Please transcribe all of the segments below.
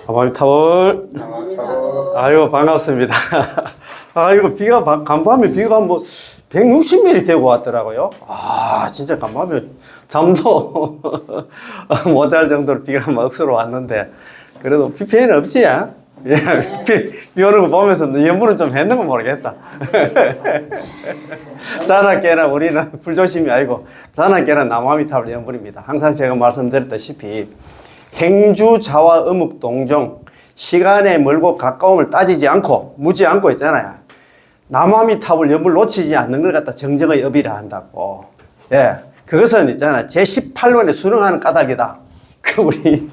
아마미타월. 아이고, 반갑습니다. 아이고, 비가, 간밤에 비가 뭐, 160mm 되고 왔더라고요. 아, 진짜 간밤에 잠도 못 잘 정도로 비가 막 억수로 왔는데, 그래도 비 피해는 없지, 야? 예, 비 오는 거 보면서 연분은 좀 했는 건 모르겠다. 자나 깨나 우리는 불조심이 아니고, 자나 깨나 나무아미타불 연분입니다. 항상 제가 말씀드렸다시피, 행주, 자와, 어묵, 동종, 시간에 멀고 가까움을 따지지 않고, 묻지 않고 있잖아요. 나무아미타불 연분을 놓치지 않는 걸 갖다 정정의 업이라 한다고. 예. 그것은 있잖아. 제18원에 수능하는 까닭이다. 그 우리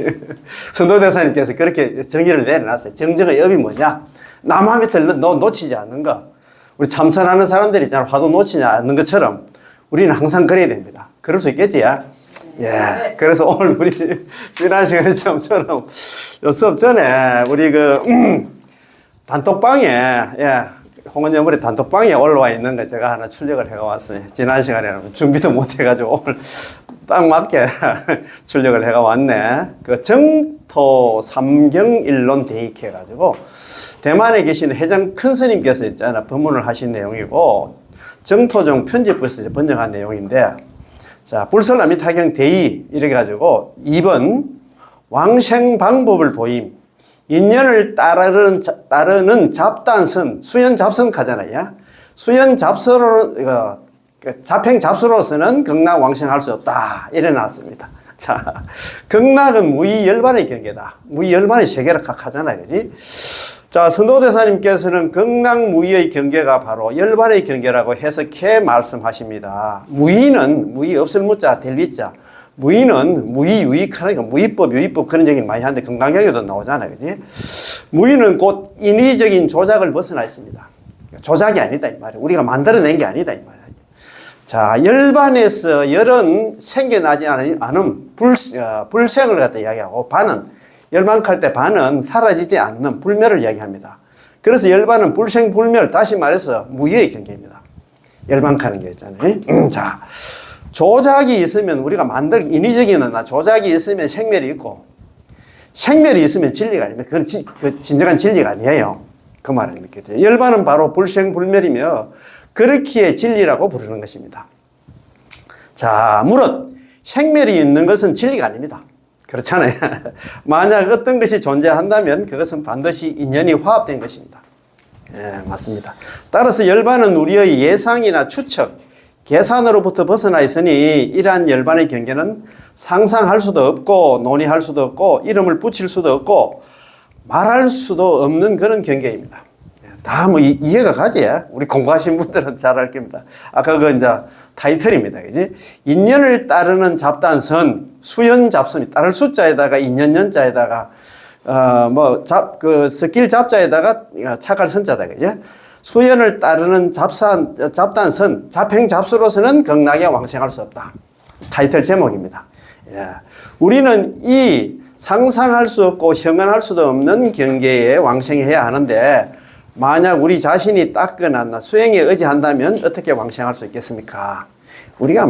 선도대사님께서 그렇게 정의를 내려놨어요. 정정의 업이 뭐냐? 나무아미타불 놓치지 않는 거. 우리 참선하는 사람들이 있잖아. 화두 놓치지 않는 것처럼 우리는 항상 그래야 됩니다. 그럴 수 있겠지? 예. 그래서 오늘 우리 지난 시간에 처럼 수업 전에 우리 단톡방에, 예. 홍은여물의 단톡방에 올라와 있는 거 제가 하나 출력을 해가 왔어요. 지난 시간에는 준비도 못 해가지고 오늘 딱 맞게 출력을 해가 왔네. 그 정토 삼경일론 대익해가지고 대만에 계신 회장 큰 스님께서 있잖아. 법문을 하신 내용이고 정토종 편집부에서 번역한 내용인데 자, 불설아미타경 대의 이렇게 가지고 2번 왕생 방법을 보임. 인연을 따르는 잡단선, 수연 잡선가잖아요. 수연 잡서로, 잡행 잡수로서는 극락 왕생할 수 없다. 이래 놨습니다. 자, 극락은 무의열반의 경계다. 무의열반의 세계를 각하잖아요. 그지? 자, 선도대사님께서는 극락 무의의 경계가 바로 열반의 경계라고 해석해 말씀하십니다. 무의는 무의 없을 무자, 될 위자. 무의는 무의 유익하니까 무의법, 유의법 그런 얘기 많이 하는데 건강경에도 나오잖아요. 그지? 무의는 곧 인위적인 조작을 벗어나 있습니다. 조작이 아니다, 이 말이에요. 우리가 만들어낸 게 아니다, 이 말이에요. 자, 열반에서 열은 생겨나지 않은 불생을 갖다 이야기하고 반은, 열반할 때 반은 사라지지 않는 불멸을 이야기합니다. 그래서 열반은 불생, 불멸, 다시 말해서 무의의 경계입니다. 열반하는 게 있잖아요. 자. 조작이 있으면 우리가 인위적인 조작이 있으면 생멸이 있고 생멸이 있으면 진리가 아닙니다. 그건 진정한 진리가 아니에요. 그 말입니다. 열반은 바로 불생불멸이며 그렇기에 진리라고 부르는 것입니다. 자, 무릇 생멸이 있는 것은 진리가 아닙니다. 그렇잖아요. 만약 어떤 것이 존재한다면 그것은 반드시 인연이 화합된 것입니다. 예, 맞습니다. 따라서 열반은 우리의 예상이나 추측 계산으로부터 벗어나 있으니 이러한 열반의 경계는 상상할 수도 없고 논의할 수도 없고 이름을 붙일 수도 없고 말할 수도 없는 그런 경계입니다. 다 뭐 이해가 가지? 우리 공부하신 분들은 잘 알 겁니다. 아까 그 이제 타이틀입니다. 그지? 인연을 따르는 잡단선, 수연 잡선이 따를 숫자에다가 인연연자에다가 스킬 잡자에다가 착할 선자다. 그지? 수연을 따르는 잡단선, 잡행 잡수로서는 극락에 왕생할 수 없다. 타이틀 제목입니다. 예. 우리는 이 상상할 수 없고 형언할 수도 없는 경계에 왕생해야 하는데 만약 우리 자신이 닦거나 수행에 의지한다면 어떻게 왕생할 수 있겠습니까? 우리가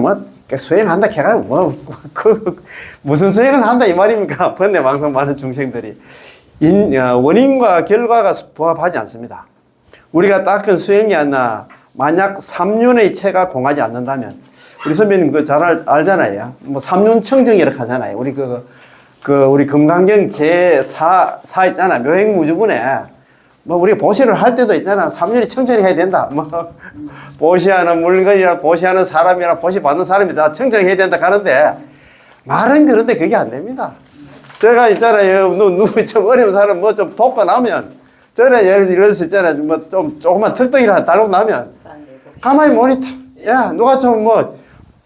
수행한다 해가 무슨 수행을 한다 이 말입니까? 번뇌 방송 많은 중생들이 원인과 결과가 부합하지 않습니다. 우리가 닦은 수행이 아니라 만약 삼륜의 체가 공하지 않는다면 우리 선배님 그거 잘 알잖아요. 뭐 삼륜 청정이라고 하잖아요. 우리 우리 금강경 제4 있잖아. 묘행무주분에 우리가 보시를 할 때도 있잖아. 삼륜이 청정이 해야 된다. 보시하는 물건이나 보시하는 사람이나 보시 받는 사람이 다 청정해야 된다 하는데 말은 그런데 그게 안 됩니다. 제가 있잖아요. 누구 좀 어려운 사람 좀 돕고 나면 전에 예를 들어서 있잖아. 조그만 턱떡이라 달고 나면 가만히 모니터. 야, 누가 좀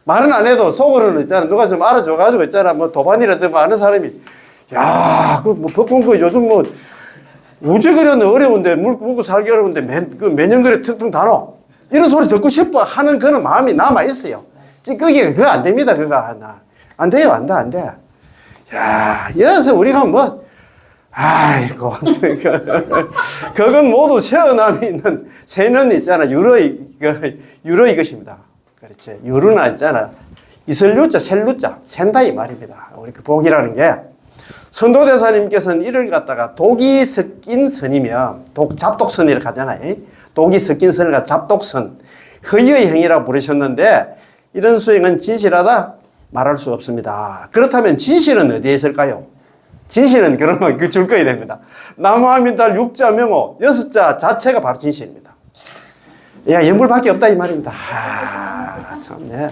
말은 안 해도 속으로는 있잖아. 누가 좀 알아줘가지고 있잖아. 도반이라든가 아는 사람이 야, 법공 요즘 우주 그려는 어려운데 먹고 살기 어려운데 매년 그래 턱떡 다노. 이런 소리 듣고 싶어 하는 그런 마음이 남아있어요. 찌꺼기가 그거 안 됩니다. 그거 하나. 안 돼요. 안 돼. 야, 여기서 우리가 아이고, 그건 모두 세어남이 있는 새는 있잖아. 유로의 것입니다. 그렇지. 유루나 있잖아. 이슬루자, 셀루자, 샌다 이 말입니다. 우리 그 복이라는 게 선도대사님께서는 이를 갖다가 독이 섞인 선이며 잡독선이라고 하잖아요. 독이 섞인 선을 갖다 잡독선, 허위의 행위라고 부르셨는데 이런 수행은 진실하다 말할 수 없습니다. 그렇다면 진실은 어디에 있을까요? 진실은 그러면 그 줄 거야 됩니다. 나무아미달 6자 명호 6자 자체가 바로 진실입니다. 야, 연불밖에 없다 이 말입니다. 참네.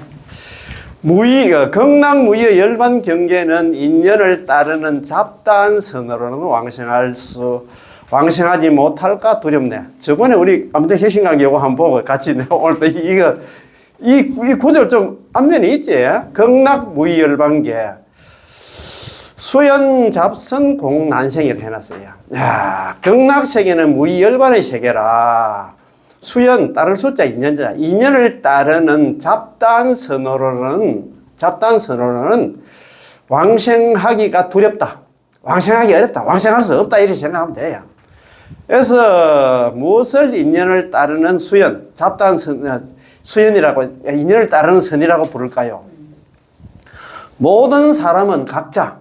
극락무의 열반 경계는 인연을 따르는 잡다한 선으로는 왕생하지 못할까 두렵네. 저번에 우리 아무튼 혁신강 요거 한번 보고 같이 오늘 또 이 구절 좀 앞면에 있지? 극락무의 열반계 수연 잡선 공난생이를 해놨어요. 야, 극락세계는 무의 열반의 세계라. 수연 따를 숫자 인연자 인연을 따르는 잡다한 선으로는 왕생하기가 두렵다. 왕생하기 어렵다. 왕생할 수 없다. 이렇게 생각하면 돼요. 그래서 무엇을 인연을 따르는 수연, 잡다한 수연이라고 인연을 따르는 선이라고 부를까요? 모든 사람은 각자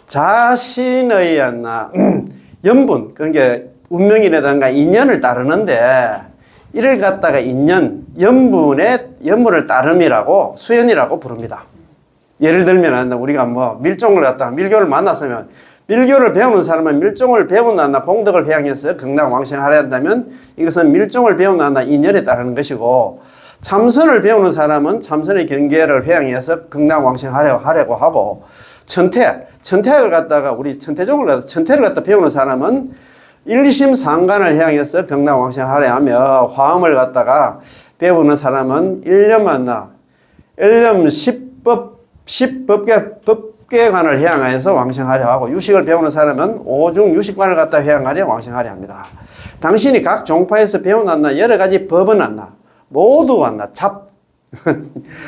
자신의 연분, 그러니까 운명이라든가 인연을 따르는데 이를 갖다가 연분을 따름이라고 수연이라고 부릅니다. 예를 들면 우리가 밀종을 갖다가 밀교를 만났으면 밀교를 배우는 사람은 밀종을 배운다 공덕을 회양해서 극락왕생하려 한다면 이것은 밀종을 배운다 인연에 따르는 것이고 참선을 배우는 사람은 참선의 경계를 회양해서 극락왕생하려고 하고 천태를 갖다가 우리 천태를 갖다 배우는 사람은 일심상관을 향해서 극락왕생하려 하며 화엄을 갖다가 배우는 사람은 일념 법계관을 향하여서 왕생하려 하고 유식을 배우는 사람은 오중 유식관을 갖다 회양하려 왕생하려 합니다. 당신이 각 종파에서 배워놨나 여러 가지 법은 왔나 모두 왔나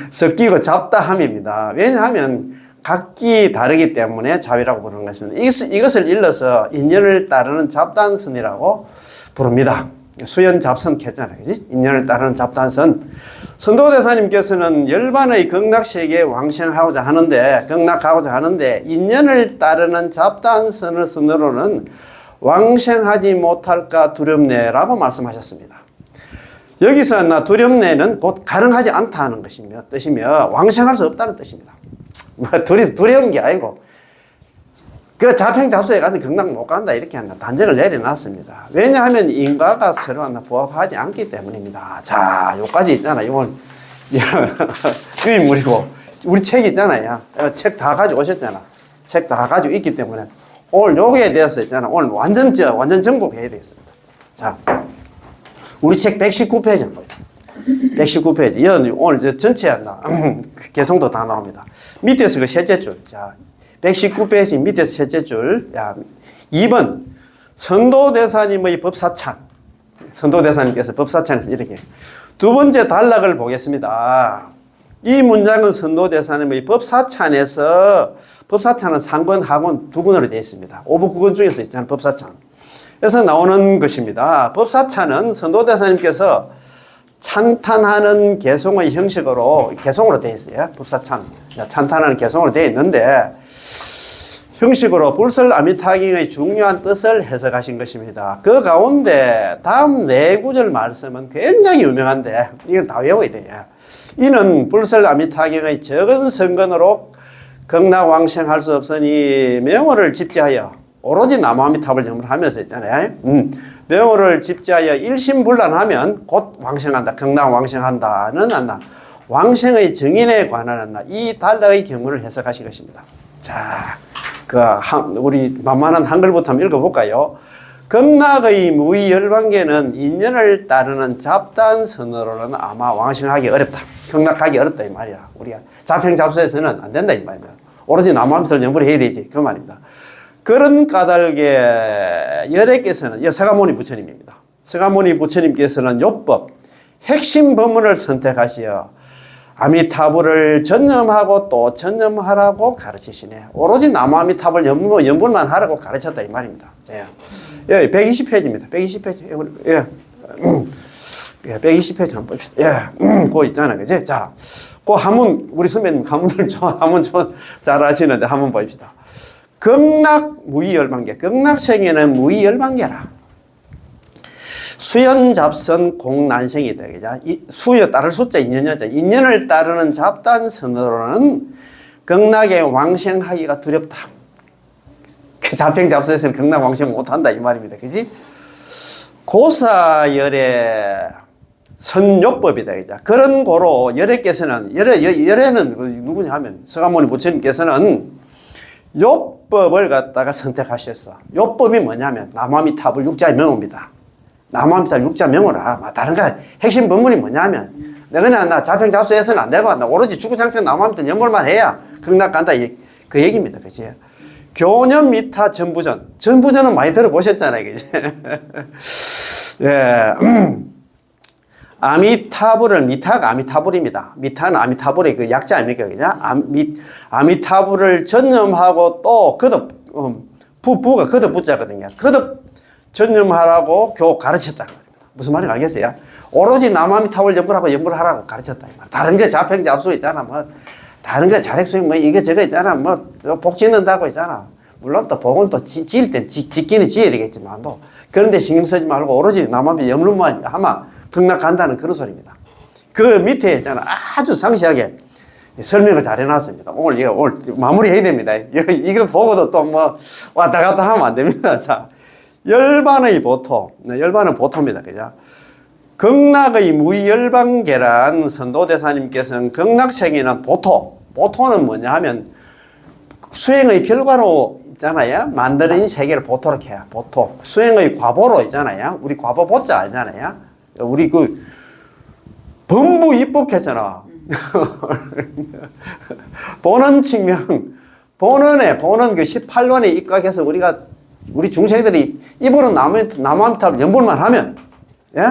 섞이고 잡다함입니다. 왜냐하면 각기 다르기 때문에 잡이라고 부르는 것입니다. 이것을 일러서 인연을 따르는 잡단선이라고 부릅니다. 수연 잡선 했잖아요. 그지? 인연을 따르는 잡단선. 선도대사님께서는 열반의 극락세계에 왕생하고자 하는데 인연을 따르는 잡단선으로는 왕생하지 못할까 두렵네라고 말씀하셨습니다. 여기서 두렵네는 곧 가능하지 않다는 뜻이며 왕생할 수 없다는 뜻입니다. 두려운 게 아니고 그 자평잡소에 가서 극락 못 간다 이렇게 단정을 내려놨습니다. 왜냐하면 인과가 서로 부합하지 않기 때문입니다. 자, 요까지 있잖아. 이건 유인물이고 우리 책 있잖아요. 책 다 가지고 오셨잖아. 책 다 가지고 있기 때문에 오늘 요거에 대해서 있잖아. 오늘 완전 정복해야 되겠습니다. 자, 우리 책 119페이지 119페이지. 이건 오늘 전체 개성도 다 나옵니다. 밑에서 그 셋째 줄. 자, 119페이지 밑에서 셋째 줄. 2번. 선도대사님의 법사찬. 선도대사님께서 법사찬에서 이렇게. 두 번째 단락을 보겠습니다. 이 문장은 선도대사님의 법사찬에서, 법사찬은 상권, 하권 두 권으로 되어 있습니다. 5부 9권 중에서 있잖아요. 법사찬. 그래서 나오는 것입니다. 법사찬은 선도대사님께서 찬탄하는 개송의 형식으로, 개송으로 되어 있어요. 법사찬. 찬탄하는 개송으로 되어 있는데, 형식으로 불설아미타경의 중요한 뜻을 해석하신 것입니다. 그 가운데 다음 네 구절 말씀은 굉장히 유명한데, 이건 다 외워야 돼요. 이는 불설아미타경의 적은 성근으로 극락왕생할 수 없으니 명호를 집지하여 오로지 나무아미탑을 염불하면서 있잖아요. 명호를 집지하여 일심불란하면 곧 왕생한다. 극락왕생한다는 왕생의 정인에 관한 이 단락의 경우를 해석하신 것입니다. 자, 우리 만만한 한글부터 한번 읽어볼까요? 극락의 무의열반계는 인연을 따르는 잡단선으로는 아마 왕생하기 어렵다. 극락하기 어렵다 이 말이야. 우리가 자평잡소에서는 안 된다 이 말입니다. 오로지 나무아미탑을 염불해야 되지 그 말입니다. 그런 까닭에 열애께서는 서가모니 부처님입니다. 서가모니 부처님께서는 요법 핵심 법문을 선택하시어 아미타불을 전념하고 또 전념하라고 가르치시네. 오로지 나무아미타불 연분만 하라고 가르쳤다 이 말입니다. 예, 120페이지입니다. 120페이지. 예. 120페이지 한번 봅시다. 예, 그거 있잖아요. 그지? 자, 그 한문, 우리 선배님 한문을 한문 잘 아시는데 한번 봅시다. 극락무의열반계, 극락생에는 무의열반계라. 수연, 잡선, 공난생이다. 그죠? 수여 따를 숫자 인연여자. 인연을 따르는 잡단선으로는 극락의 왕생하기가 두렵다. 그 잡생잡소에서는 극락왕생 못한다 이 말입니다. 그지? 고사열의 선요법이다. 그죠? 그런 고로 열애께서는 열애는 누구냐 하면 서가모니 부처님께서는 요법을 갖다가 선택하셨어. 요법이 뭐냐면 남아미탑을 육자의 명호입니다. 남아미탑 육자 명호라. 다른 거 핵심 본문이 뭐냐면 내가 나 잡생잡소해서는 안 되고 나 오로지 주구장창 남아미탑 연불만 해야 극락 간다 그 얘기입니다. 그치? 교념 미타 전부전. 전부전은 많이 들어보셨잖아요. 그치? 예. 아미타불을, 미타가 아미타불입니다. 미타는 아미타불의 그 약자 아닙니까? 그죠? 아미타불을 전념하고 또 거듭, 부가 거듭 부자거든요. 거듭 전념하라고 가르쳤다는 말입니다. 무슨 말인지 알겠어요? 오로지 남아미타불 연불하고 연불하라고 가르쳤다. 다른 게 잡행잡소 있잖아. 뭐, 다른 게 자력수행 뭐, 이게 저거 있잖아. 뭐, 복 짓는다고 있잖아. 물론 또 복은 또 지을 때 짓기는 지어야 되겠지만, 또. 그런데 신경 쓰지 말고 오로지 남아미 연불만 하면 극락 간다는 그런 소리입니다. 그 밑에 있잖아. 아주 상세하게 설명을 잘 해놨습니다. 오늘 마무리 해야 됩니다. 이거 보고도 또 뭐 왔다 갔다 하면 안 됩니다. 자, 열반의 보토. 열반은 보토입니다. 그죠? 극락의 무열반계란 선도대사님께서는 극락생에는 보토. 보토는 뭐냐 하면 수행의 결과로 있잖아요. 만드는 세계를 보토로 해요. 보토. 수행의 과보로 있잖아요. 우리 과보 보자 알잖아요. 우리 그 범부 입법했잖아. 본원 측명, 본원 그 18원에 입각해서 우리 중생들이 입으로 남아미탑을 연불만 하면, 예?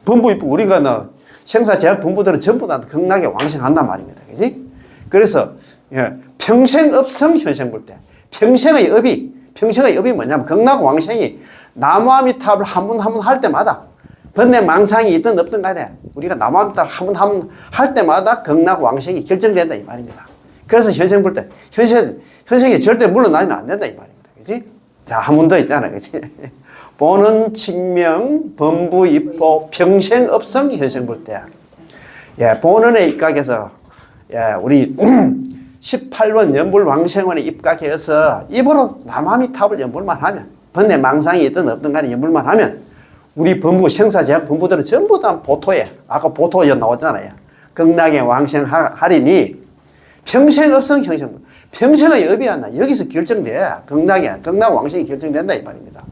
범부 입법, 우리가 생사제약 범부들은 전부 다 극락에 왕생한단 말입니다. 그지? 그래서, 예, 평생업성 현생 볼 때, 평생의 업이 뭐냐면 극락 왕생이 남아미탑을 한 번 할 때마다 번뇌 망상이 있든 없든 간에 우리가 남아미탑을 한 번 할 때마다 극락 왕생이 결정된다 이 말입니다. 그래서 현생 볼 때 현생에 절대 물러나면 안 된다 이 말입니다. 그지? 자, 한 번 더 있잖아. 그지? 본원 측명 범부 입법 평생업성 현생 볼 때, 예, 본원에 입각해서, 예, 우리 18원 연불 왕생원에 입각해서 입으로 남아미탑을 연불만 하면 번뇌 망상이 있든 없든 간에 연불만 하면 우리 범부 생사제약 범부들은 전부 다 보토에, 아까 보토 나왔잖아요. 극락의 왕생하리니 평생업성 형성, 평생의 업이 안 나. 여기서 결정돼. 극락 왕생이 결정된다 이 말입니다.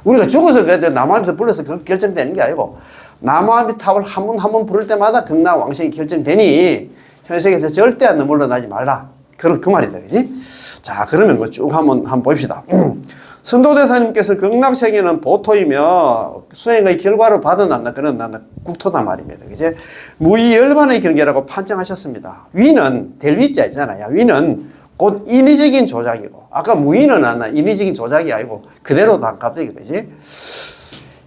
우리가 죽어서 남아미에서 불러서 결정되는 게 아니고 남아미탑을 한 번 부를 때마다 극락 왕생이 결정되니 현생에서 절대 안 물러나지 말라. 그 말이다. 그지? 자, 그러면 뭐 쭉 한번 봅시다. 선도대사님께서 극락세계는 보토이며 수행의 결과로 받아난다. 그런 국토다 말입니다. 이제 무의열반의 경계라고 판정하셨습니다. 위는 될 위자 있잖아요. 위는 곧 인위적인 조작이고, 아까 무의는 인위적인 조작이 아니고 그대로 다 갑자기 그지?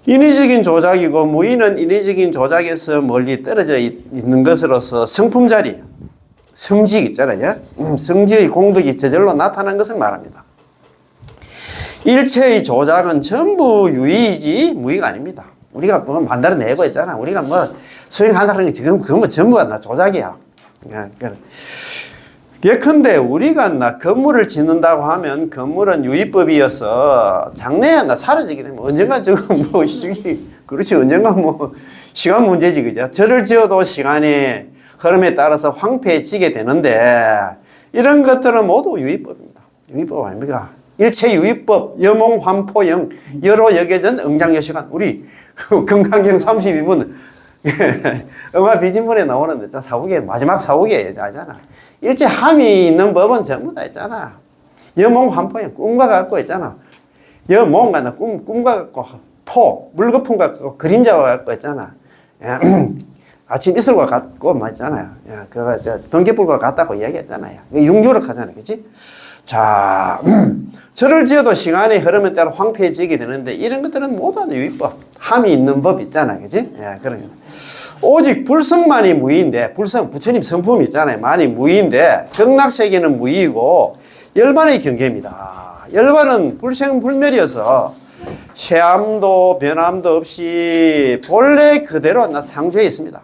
인위적인 조작이고 무의는 인위적인 조작에서 멀리 떨어져 있는 것으로서 성품 자리, 성직 있잖아요. 성직의 공덕이 저절로 나타난 것을 말합니다. 일체의 조작은 전부 유의이지 무의가 아닙니다. 우리가 뭐 만들어내고 있잖아. 우리가 뭐 수행한다는 게 지금 그건 뭐 전부가 다 조작이야. 예컨대 우리가 건물을 짓는다고 하면 건물은 유의법이어서 장래에 사라지게 되면 언젠가 지금 뭐 그렇지 언젠가 뭐 시간 문제지 그죠? 절을 지어도 시간의 흐름에 따라서 황폐해지게 되는데 이런 것들은 모두 유의법입니다. 유의법 아닙니까? 일체 유의법, 여몽, 환포영, 여로 여계전, 응장여시간. 우리 금강경 32분 음화 비진문에 나오는데 사후계 마지막 사후계 알잖아. 일체 함이 있는 법은 전부 다 있잖아. 여몽, 환포영, 꿈과 같고 있잖아. 여몽가 꿈과 같고 포, 물거품 같고 그림자와 같고 있잖아. 아침 이슬과 같고 맞잖아요. 그거 번개불과 같다고 이야기했잖아요. 융조력 하잖아요. 그치? 자, 절을 지어도 시간의 흐름에 따라 황폐해지게 되는데 이런 것들은 모두 유의법, 함이 있는 법 있잖아요. 그치? 예, 그러니까. 오직 불성만이 무의인데, 부처님 성품이 있잖아요. 만이 무의인데, 극락세계는 무의이고, 열반의 경계입니다. 열반은 불생불멸이어서 쇠함도 변함도 없이 본래 그대로 나 상주에 있습니다.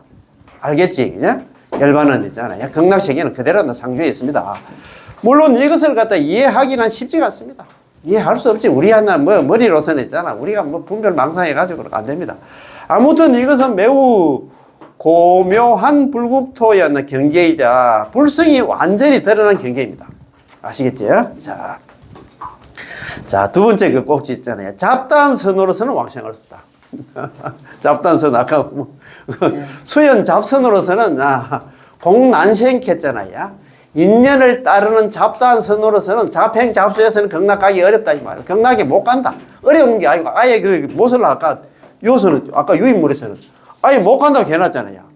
알겠지? 그냥? 열반은 있잖아요. 극락세계는 그대로 나 상주에 있습니다. 물론 이것을 갖다 이해하기는 쉽지가 않습니다. 이해할 수 없지. 우리 하나 뭐 머리로서는 있잖아. 우리가 뭐 분별망상해가지고 안 됩니다. 아무튼 이것은 매우 고묘한 불국토의 경계이자 불성이 완전히 드러난 경계입니다. 아시겠죠? 자, 두 번째 그 꼭지 있잖아요. 잡다한 선으로서는 왕생할 수 없다. 잡다한 선, 아까 수연 잡선으로서는 공난생했잖아요. 인연을 따르는 잡다한 선으로서는 잡행 잡수에서는 극락 가기 어렵다 이 말이에요. 극락에 못 간다. 어려운 게 아니고 아예 그 못을 아까 요서는 아까 유인물에서는 아예 못 간다고 해놨잖아요.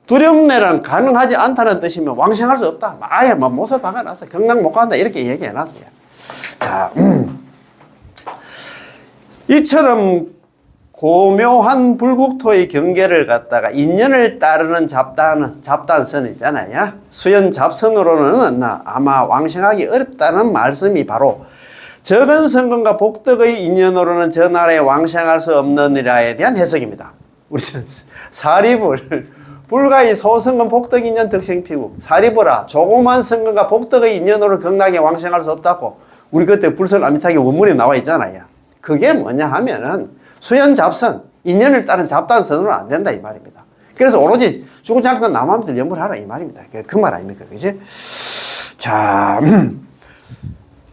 두렵네란 가능하지 않다는 뜻이면 왕생할 수 없다. 아예 뭐 못을 박아놨어. 극락 못 간다 이렇게 얘기해놨어요. 자, 이처럼 고묘한 불국토의 경계를 갖다가 인연을 따르는 잡단선 있잖아요. 수연 잡선으로는 아마 왕생하기 어렵다는 말씀이 바로 적은 성공과 복덕의 인연으로는 저 나라에 왕생할 수 없느니라에 대한 해석입니다. 우리 사리불 불가의 소성근 복덕인연 덕생피국 사리불아 조그만 성근과 복덕의 인연으로 극락에 왕생할 수 없다고 우리 그때 불설 아미타기 원문에 나와 있잖아요. 그게 뭐냐 하면은 수연 잡선, 인연을 따른 잡단선으로는 안 된다 이 말입니다. 그래서 오로지 죽은 장단 남아미들 연불 하라 이 말입니다. 그 말 아닙니까? 그지? 자,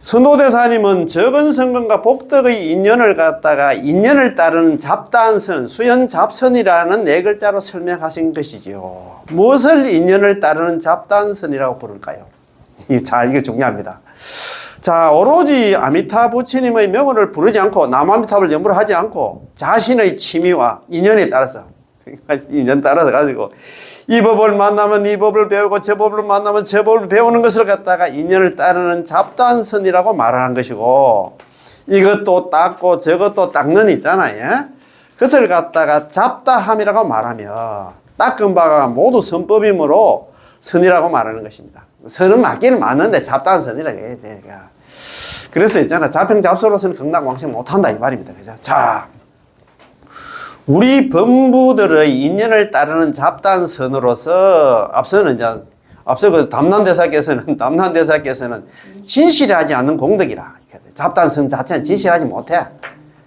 선도대사님은 적은 성근과 복덕의 인연을 갖다가 인연을 따르는 잡단선, 수연 잡선이라는 네 글자로 설명하신 것이지요. 무엇을 인연을 따르는 잡단선이라고 부를까요? 이게 중요합니다. 자, 오로지 아미타 부처님의 명호를 부르지 않고 남아미타불 연불을 하지 않고 자신의 취미와 인연에 따라서 인연 따라서 가지고 이 법을 만나면 이 법을 배우고 저 법을 만나면 저 법을 배우는 것을 갖다가 인연을 따르는 잡단선이라고 말하는 것이고 이것도 닦고 저것도 닦는 있잖아요. 그것을 갖다가 잡다함이라고 말하며 닦은 바가 모두 선법이므로 선이라고 말하는 것입니다. 선은 맞기는 맞는데 잡다한 선이라고 해야 돼. 그래서 있잖아. 잡행잡소로서는 극락 왕생 못한다 이 말입니다. 그죠? 자, 우리 범부들의 인연을 따르는 잡다한 선으로서 앞서 그 담난대사께서는 진실하지 않는 공덕이라. 잡다한 선 자체는 진실하지 못해.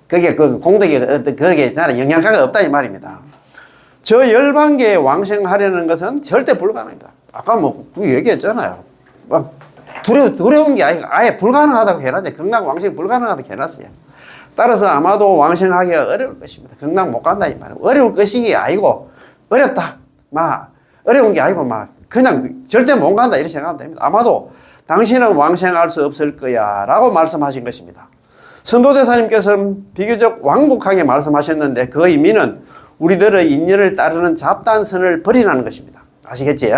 그게 그 공덕이 그게 있잖아. 영양가가 없다 이 말입니다. 저 열반계에 왕생하려는 것은 절대 불가능합니다. 아까 뭐 그 얘기했잖아요. 막 두려운 게 아예 불가능하다고 해놨는데 극락 왕생 불가능하다고 해놨어요. 따라서 아마도 왕생하기가 어려울 것입니다. 극락 못 간다 이 말이에요. 어려울 것이 아니고 어렵다. 어려운 게 아니고 그냥 절대 못 간다 이렇게 생각하면 됩니다. 아마도 당신은 왕생할 수 없을 거야 라고 말씀하신 것입니다. 선도대사님께서는 비교적 완곡하게 말씀하셨는데 그 의미는 우리들의 인연을 따르는 잡단선을 버리라는 것입니다. 아시겠지?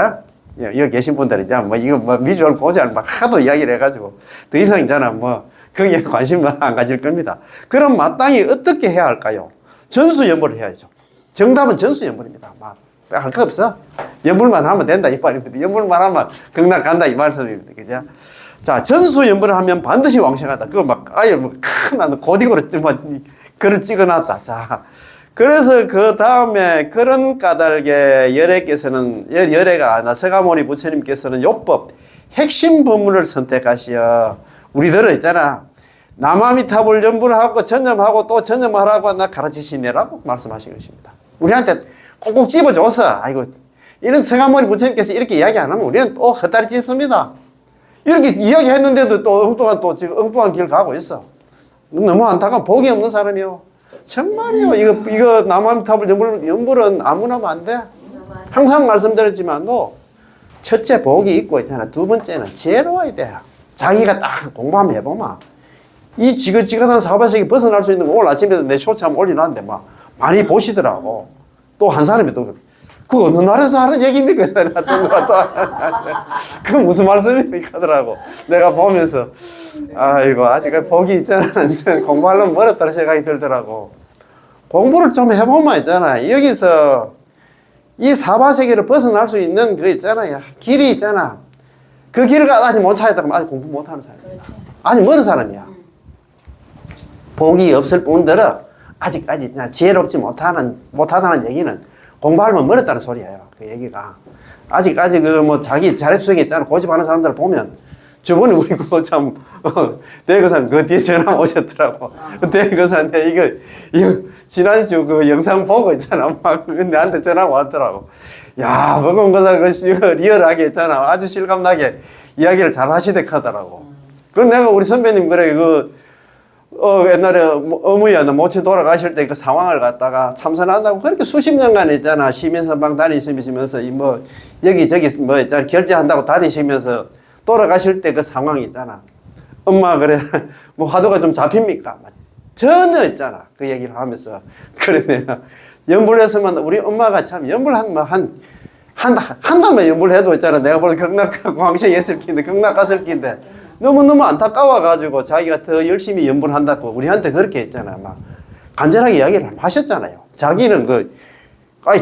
여기 계신 분들은 이제 이거 미주얼 보자 하도 이야기를 해가지고 더 이상 이제는 거기에 관심 안 가질 겁니다. 그럼 마땅히 어떻게 해야 할까요? 전수연불을 해야죠. 정답은 전수연불입니다. 할 거 없어. 연불만 하면 된다 이 말입니다. 연불만 하면 극락 간다 이 말씀입니다. 그죠? 자, 전수연불을 하면 반드시 왕생한다. 그거 아예 큰 고딕으로 글을 찍어놨다. 자. 그래서 그 다음에 그런 까닭에 열애가 서가모니 부처님께서는 요법 핵심 법문을 선택하시어 우리들은 있잖아 남아미타불 연불을 하고 전념하고 또 전념하라고 가르치시네라고 말씀하신 것입니다. 우리한테 꼭꼭 집어줘서 아이고 이런 서가모니 부처님께서 이렇게 이야기 안 하면 우리는 또 헛다리 짚습니다. 이렇게 이야기했는데도 또 엉뚱한 길 가고 있어. 너무 안타까운 복이 없는 사람이요. 정말이요. 이거 남아미타불 연불은 아무나 하면 안 돼. 항상 말씀드렸지만도 첫째 복이 있고 있잖아. 두 번째는 지혜로워야 돼. 자기가 딱 공부하면 해보마. 이 지긋지긋한 사바세계 벗어날 수 있는 거 오늘 아침에도 내 쇼츠 한번 올려놨는데 많이 보시더라고. 또 한 사람이 그 어느 나라에서 하는 얘기입니까? 그건 무슨 말씀입니까? 하더라고. 내가 보면서, 아이고, 아직 복이 있잖아. 공부하려면 멀었다는 생각이 들더라고. 공부를 좀 해보면 있잖아. 여기서 이 사바세계를 벗어날 수 있는 그 있잖아요. 길이 있잖아. 그 길을 아직 못 찾았다면 아직 공부 못하는 사람이야. 아직 멀은 사람이야. 복이 없을 뿐더러 아직까지 그냥 지혜롭지 못하다는 얘기는 공부하려면 멀었다는 소리예요. 그 얘기가. 아직까지 그 뭐 자기 자력수행이 있잖아. 고집하는 사람들 보면 저번에 우리 그참 대거사님 그 뒤에 전화 오셨더라고. 대거사님 이거 지난주 그 영상 보고 있잖아. 막 내한테 전화 왔더라고. 야, 버금거사 그 리얼하게 있잖아. 아주 실감나게 이야기를 잘 하시대 하더라고. 그 내가 우리 선배님 그래 옛날에 어머니야 모친 돌아가실 때 그 상황을 갖다가 참선한다고 그렇게 수십 년간 있잖아. 시민선방 다니시면서 뭐 여기저기 뭐 있잖아 결제한다고 다니시면서 돌아가실 때 그 상황이 있잖아. 엄마 그래 뭐 화두가 좀 잡힙니까? 전혀 있잖아. 그 얘기를 하면서 그래 내가 연불 했으면 우리 엄마가 참 연불 한 달만 연불 해도 있잖아. 내가 볼 광생했을 낀데 극락갔을 낀데 너무너무 안타까워가지고 자기가 더 열심히 연불한다고 우리한테 그렇게 했잖아. 막 간절하게 이야기를 하셨잖아요. 자기는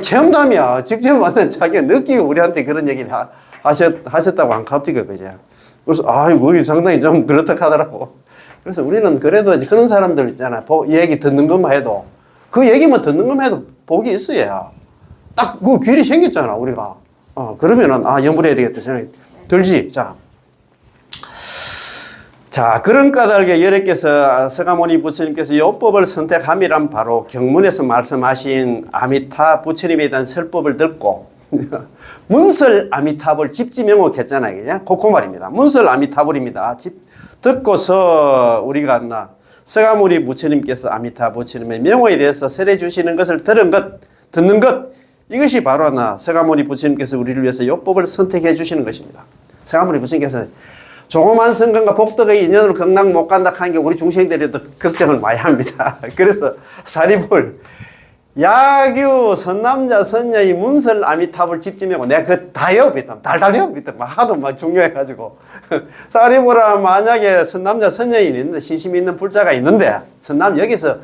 체험담이야. 직접 만난 자기가 느끼고 우리한테 그런 얘기를 하셨다고 한 갑자기 그죠. 그래서 뭐 상당히 좀 그렇다 하더라고. 그래서 우리는 그래도 이제 그런 사람들 있잖아. 이 얘기 듣는 것만 해도 그 얘기만 듣는 것만 해도 복이 있어야 딱 그 길이 생겼잖아 우리가. 그러면은 연불해야 되겠다 생각이 들지. 자, 그런 까닭에 여러께서 서가모니 부처님께서 요법을 선택함이란 바로 경문에서 말씀하신 아미타 부처님에 대한 설법을 듣고 문설 아미타불 집지명옥했잖아요. 그냥 그 말입니다. 문설 아미타불입니다. 듣고서 우리가 서가모니 부처님께서 아미타 부처님의 명호에 대해서 설해 주시는 것을 듣는 것 이것이 바로 서가모니 부처님께서 우리를 위해서 요법을 선택해 주시는 것입니다. 서가모니 부처님께서 조그만 성공과 복덕의 인연으로 극락 못 간다 하는 게 우리 중생들이 또 걱정을 많이 합니다. 그래서 사리불 야규 선남자 선녀의 문설 아미타불 집지명고 내가 그 다요 비tam 달달요 비tam 하도 막 중요해가지고 사리불아 만약에 선남자 선녀인이 있는데 신심 있는 불자가 있는데 여기서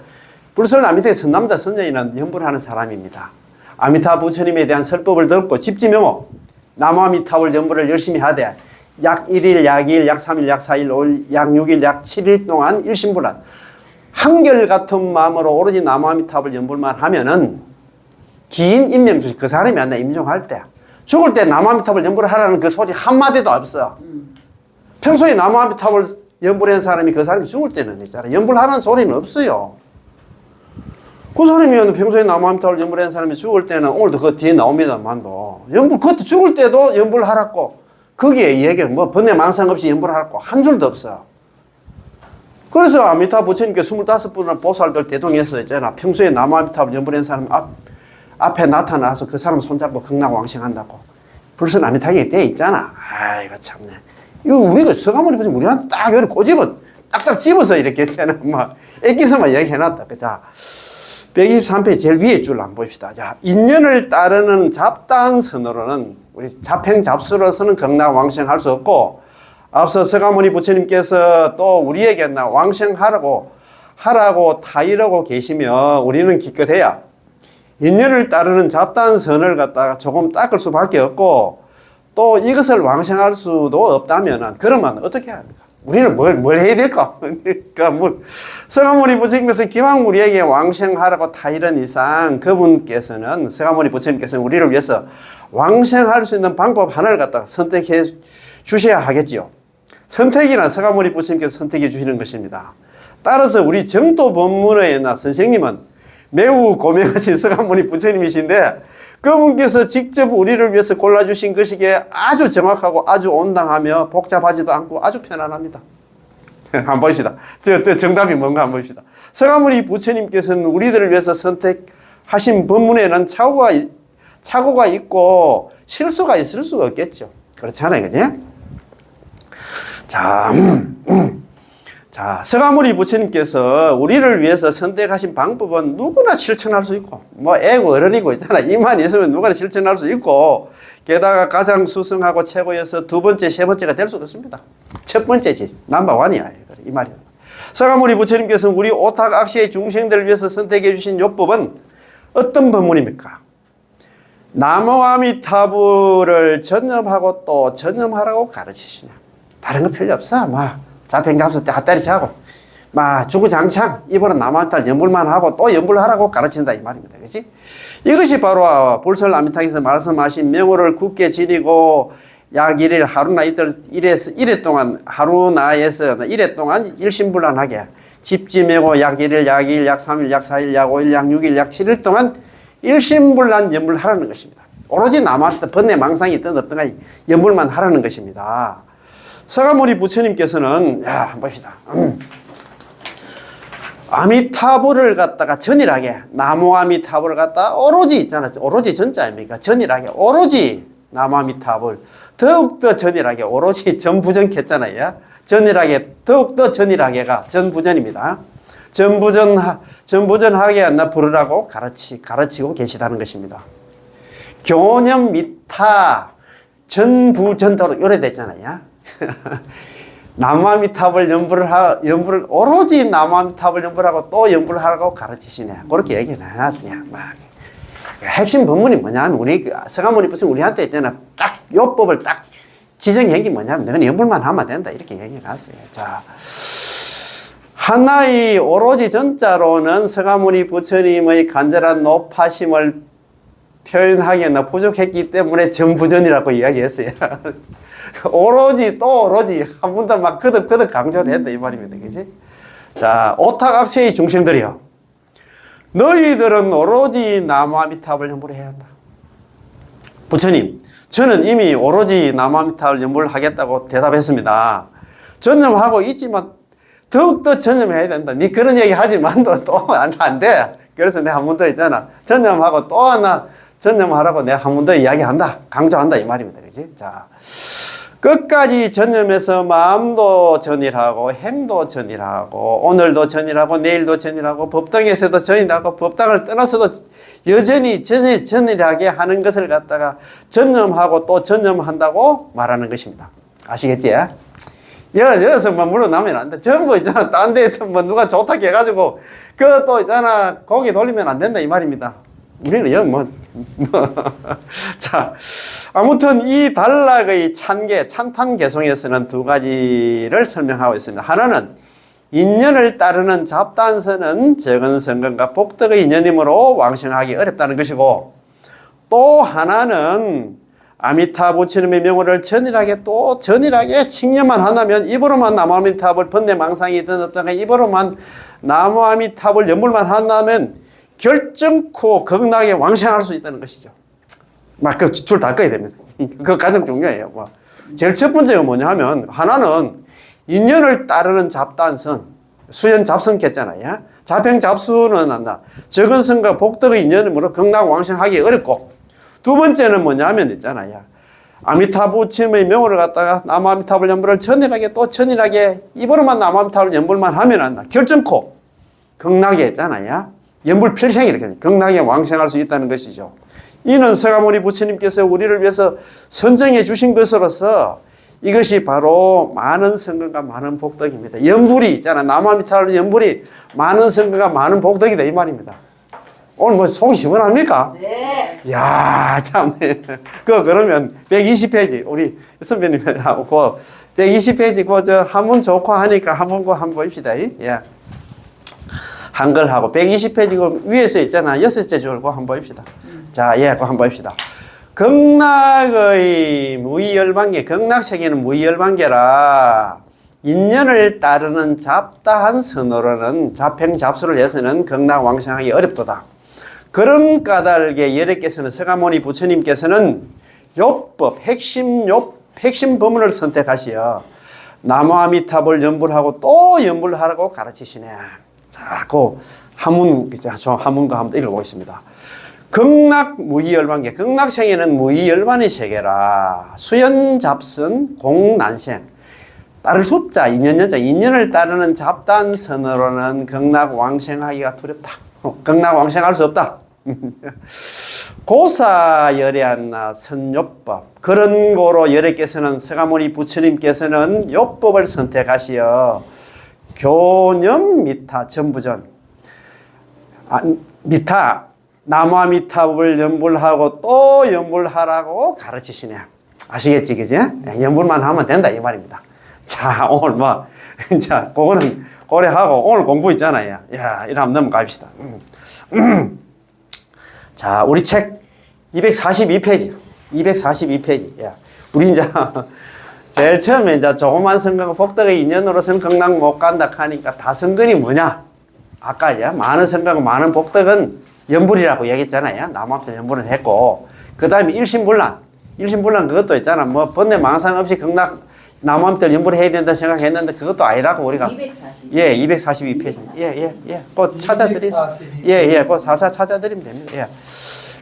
불설 아미타의 선남자 선녀인은 연불하는 사람입니다. 아미타 부처님에 대한 설법을 듣고 집지명호 나무 아미타불 연불을 열심히 하되 약 1일, 약 2일, 약 3일, 약 4일, 약 6일, 약 7일 동안 일심불란 한결같은 마음으로 오로지 나무아미타불 연불만 하면은 긴 임명 주시 그 사람이 임종할 때 죽을 때 나무아미타불 연불을 하라는 그 소리 한마디도 없어. 평소에 나무아미타불 연불한 사람이 그 사람이 죽을 때는 있잖아. 연불하라는 소리는 없어요. 그 사람이 평소에 나무아미타불 연불한 사람이 죽을 때는 오늘도 그 뒤에 나옵니다만도 그것도 죽을 때도 연불하라고 거기에 얘기는 번뇌망상 없이 연불하라고 한 줄도 없어. 그래서 아미타 부처님께 25분을 보살들 대동해서 있잖아. 평소에 나무 아미타불 연불한 사람 앞에 나타나서 그 사람 손잡고 극락왕생한다고. 불선 아미타에 돼 있잖아. 아이고 참네. 이거 우리가 서가모니 부처님 우리한테 딱 이렇게 꼬집어 딱딱 집어서 이렇게 했잖아. 막 애기서만 얘기해놨다. 자, 123페이지 제일 위에 줄 한번 봅시다. 자, 인연을 따르는 잡다한선으로는 우리 잡행잡수로서는 극락왕생할 수 없고 앞서 서가모니 부처님께서 또 우리에게 왕생하라고 타이르고 계시며 우리는 기껏해야 인연을 따르는 잡다한 선을 갖다가 조금 닦을 수밖에 없고 또 이것을 왕생할 수도 없다면 그러면 어떻게 합니까? 우리는 뭘 해야 될까? 그러니까 서가모니 부처님께서 기왕 우리에게 왕생하라고 타이른 이상 그분께서는 서가모니 부처님께서는 우리를 위해서 왕생할 수 있는 방법 하나를 갖다가 선택해 주셔야 하겠지요. 선택이나 서가모니 부처님께서 선택해 주시는 것입니다. 따라서 우리 정도 법문의 선생님은 매우 고명하신 서가모니 부처님이신데 그분께서 직접 우리를 위해서 골라주신 것이기에 아주 정확하고 아주 온당하며 복잡하지도 않고 아주 편안합니다. 한번 봅시다. 정답이 뭔가 한번 봅시다. 서가모니 부처님께서는 우리들을 위해서 선택하신 법문에는 착오가 있고 실수가 있을 수가 없겠죠. 그렇잖아요. 그지? 자, 서가모니 부처님께서 우리를 위해서 선택하신 방법은 누구나 실천할 수 있고, 애고 어른이고 있잖아. 이만 있으면 누구나 실천할 수 있고, 게다가 가장 수승하고 최고여서 두 번째, 세 번째가 될 수가 없습니다. 첫 번째지. 넘버원이야. 이 말이야. 서가모니 부처님께서는 우리 오탁악시의 중생들을 위해서 선택해 주신 요법은 어떤 법문입니까? 나무아미타불을 전념하고 또 전념하라고 가르치시냐. 다른 거 필요 없어. 자평잡수 때 핫다리 차고 주구장창 이번은 나무아미타불 연불만 하고 또 연불하라고 가르친다 이 말입니다. 그렇지? 이것이 바로 불설아미타에서 말씀하신 명호를 굳게 지니고 약 1일 하루나 이틀 일회 동안 하루나에서 1회 동안 일심불란하게 집지매고 약 1일, 약 2일, 약 3일, 약 4일, 약 5일, 약 6일, 약 7일 동안 일심불란 연불을 하라는 것입니다. 오로지 나무아미타 번뇌 망상이 있든 없든가 연불만 하라는 것입니다. 서가모니 부처님께서는 한번 봅시다. 아미타불을 갖다가 전일하게 나무아미타불을 갖다가 오로지 있잖아. 오로지 전자입니까? 전일하게 오로지 나무아미타불 더욱더 전일하게 오로지 전부전했잖아요. 전일하게 더욱더 전일하게가 전부전입니다. 전부전하게 부르라고 가르치고 계시다는 것입니다. 교념 미타 전부전도로 요래됐잖아요. 나무아미타불 연불을 오로지 나무아미타불 연불하고 또 연불을 하라고 가르치시네. 그렇게 얘기를 해놨어요. 핵심 본문이 뭐냐면 우리 서가모니 부처님 우리한테 있잖아. 딱 요법을 딱 지정한 게 뭐냐면 너는 연불만 하면 된다 이렇게 얘기해놨어요. 자, 하나의 오로지 전자로는 서가모니 부처님의 간절한 높아심을 표현하기에는 부족했기 때문에 전부전이라고 이야기했어요. 오로지 또 오로지 한 번 더 거듭 강조를 했다 이 말입니다. 그지? 자, 오타각세의 중심들이요. 너희들은 오로지 나무아미타불 연불을 해야 한다. 부처님, 저는 이미 오로지 나무아미타불 연불을 하겠다고 대답했습니다. 전념하고 있지만 더욱더 전념해야 된다. 니 그런 얘기 하지만 또 안 돼. 그래서 내가 한 번 더 있잖아. 전념하고 또 하나 전념하라고 내가 한 번 더 이야기한다. 강조한다 이 말입니다. 그지? 자, 끝까지 전념해서 마음도 전일하고 행도 전일하고 오늘도 전일하고 내일도 전일하고 법당에서도 전일하고 법당을 떠나서도 여전히 전일하게 하는 것을 갖다가 전념하고 또 전념한다고 말하는 것입니다. 아시겠지? 여기서 물러나면 안 돼. 전부 있잖아. 딴 데에서 누가 좋다고 해가지고 그것도 있잖아. 고개 돌리면 안 된다 이 말입니다. 우리는 여기 자, 아무튼 이 단락의 찬탄개송에서는 두 가지를 설명하고 있습니다. 하나는 인연을 따르는 잡단선은 적은 성건과 복덕의 인연이므로 왕성하기 어렵다는 것이고, 또 하나는 아미타 부처님의 명호를 전일하게 칭념만 한다면, 입으로만 나무아미타불 번뇌망상이든 없다가 입으로만 나무아미타불 연불만 한다면 결정코 극락에 왕생할 수 있다는 것이죠. 그 줄 다 꺼야 됩니다. 그거 가장 중요해요. 제일 첫 번째가 뭐냐 하면, 하나는 인연을 따르는 잡단선, 수연 잡선겠잖아요. 자평잡수는 한다. 적은 선과 복덕의 인연으로 극락 왕생하기 어렵고, 두 번째는 뭐냐 하면 있잖아요. 아미타 부처님의 명호를 갖다가 나무아미타불 연불을 전일하게 입으로만 나무아미타불 연불만 하면 한다. 결정코 극락에 있잖아요. 연불 필생이 이렇게 극락에 왕생할 수 있다는 것이죠. 이는 서가모니 부처님께서 우리를 위해서 선정해 주신 것으로서 이것이 바로 많은 성건과 많은 복덕입니다. 연불이 있잖아. 나무아미타불 연불이 많은 성건과 많은 복덕이다 이 말입니다. 오늘 속이 시원합니까? 네. 야, 참. 그러면 120페이지 우리 선배님하고 120페이지 한문 좋고 하니까 한번 봅시다. 예. 한글하고 120페이지 위에서 있잖아. 6째 줄 한번 봅시다. 자, 그거 한번 봅시다. 극락의 무의열반계, 극락세계는 무의열반계라 인연을 따르는 잡다한 선으로는 자평잡수를 해서는 극락 왕생하기 어렵도다. 그런 까닭에 여래께서는 서가모니 부처님께서는 요법, 핵심 법문을 선택하시어 나무아미타불 연불하고 또 연불하라고 가르치시네. 자, 한문과 한번 읽어보겠습니다. 극락 무의열반계, 극락생에는 무의열반의 세계라. 수연잡선 공난생. 따를 숫자, 인연을 따르는 잡단선으로는 극락 왕생하기가 두렵다. 극락 왕생할 수 없다. 고사열애한나 선요법. 그런 고로 열애께서는 서가모니 부처님께서는 요법을 선택하시어 교념 미타 전부전. 미타 나무아미탑을 연불하고 또 연불하라고 가르치시네. 아시겠지, 그지? 연불만 하면 된다, 이 말입니다. 자, 오늘 뭐, 자, 그거는 고려하고 오늘 공부 있잖아요. 야, 이러 한번 넘어갑시다. 자, 우리 책 242페이지. 242페이지. 야, 우리 이제 제일 처음에 이제 조그만 성경 복덕의 인연으로서는 극락 못 간다 하니까 다성근이 뭐냐? 아까 많은 성경 많은 복덕은 연불이라고 얘기했잖아요. 나무함수 연불은 했고, 그 다음에 일심불란. 일심불란 그것도 있잖아. 뭐 번뇌 망상 없이 극락 나무함수 연불해야 된다 생각했는데 그것도 아니라고 우리가. 242. 예, 242페이지. 예. 그 찾아드리세요. 예. 그 살살 찾아드리면 됩니다. 예.